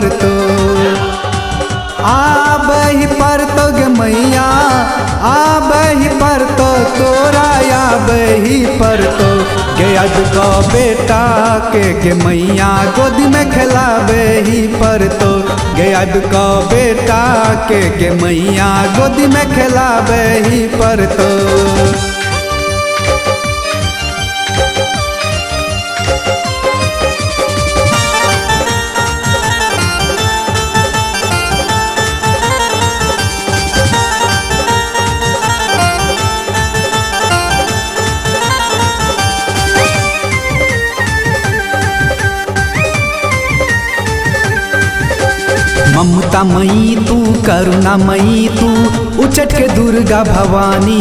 पर तो आबही पर तो गे मैया आबही पर तो तोरा आबही पर तो गे अद का बेटा के मैया गोदी में खिलाबही पर तो गे अद का बेटा के मैया गोदी में खिलाबही पर तो ममता मई तू करुणा मई तू उचट के दुर्गा भवानी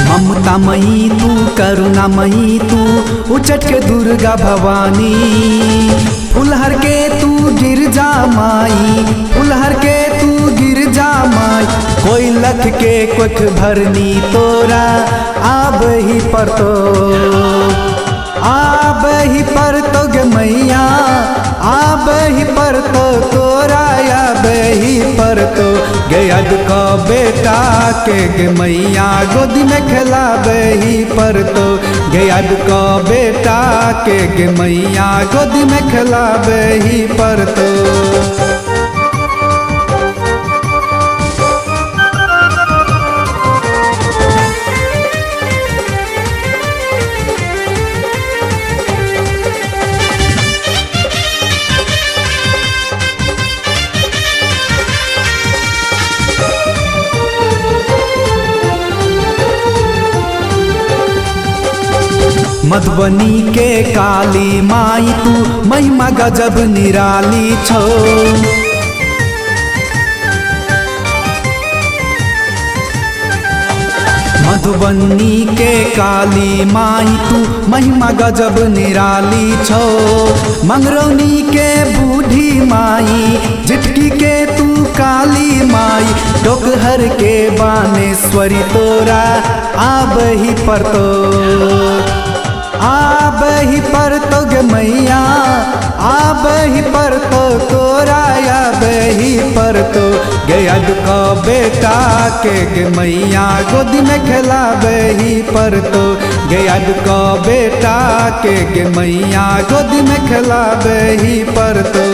ममता मई तू करुणा मई तू उचट के दुर्गा भवानी फुलहर के तू गिरजा माई फुलहर के तू गिरजा माई कोई लख के कुछ भरनी तोरा आबही पर तो आबही पर तो गे मैया आबही पर तो तोरा आबही पर तो गे अद का बेटा के मैया गोदी में खिलाबही पर तो गे अद का बेटा के मैया गोदी में खिलाबही पर तो मधुबनी के काली माई तू महिमा गजब निराली छो मधुबनी के काली माई तू महिमा गजब निराली छो मंगरौनी के बूढ़ी माई जिटकी के तू काली माई डोकहर के बानेश्वरी तोरा आबही पर तो आबही पर तो गे मैया आबही पर तो तोरा आबही पर तो गे अद का बेटा के मैया गोदी में खिलाबही पर तो गे अद का बेटा के मैया गोदी में खिलाबही पर तो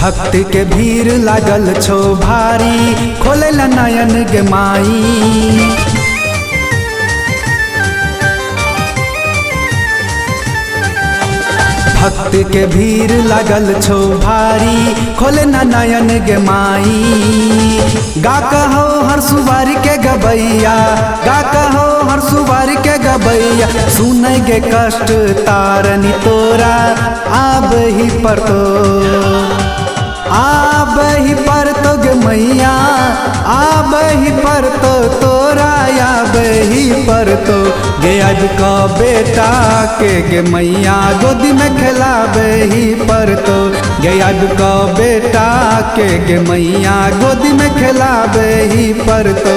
भक्त के भीड़ लागल छो भारी खोले ला नयन गे माई भक्त के भीड़ लागल छो भारी खोले ना नयन गे माई गा कहो हर सुवारी के गबैया गा कहो हर सुवारी के गबैया सुनै गे कष्ट तारनी तोरा आबही पर तो आबही पर तो गे मैया आबही पर तो तोरा आबही पर तो गे अद का बेटा के मैया गोदी में खिलाबही पर तो गे अद का बेटा के मैया गोदी में खिलाबही पर तो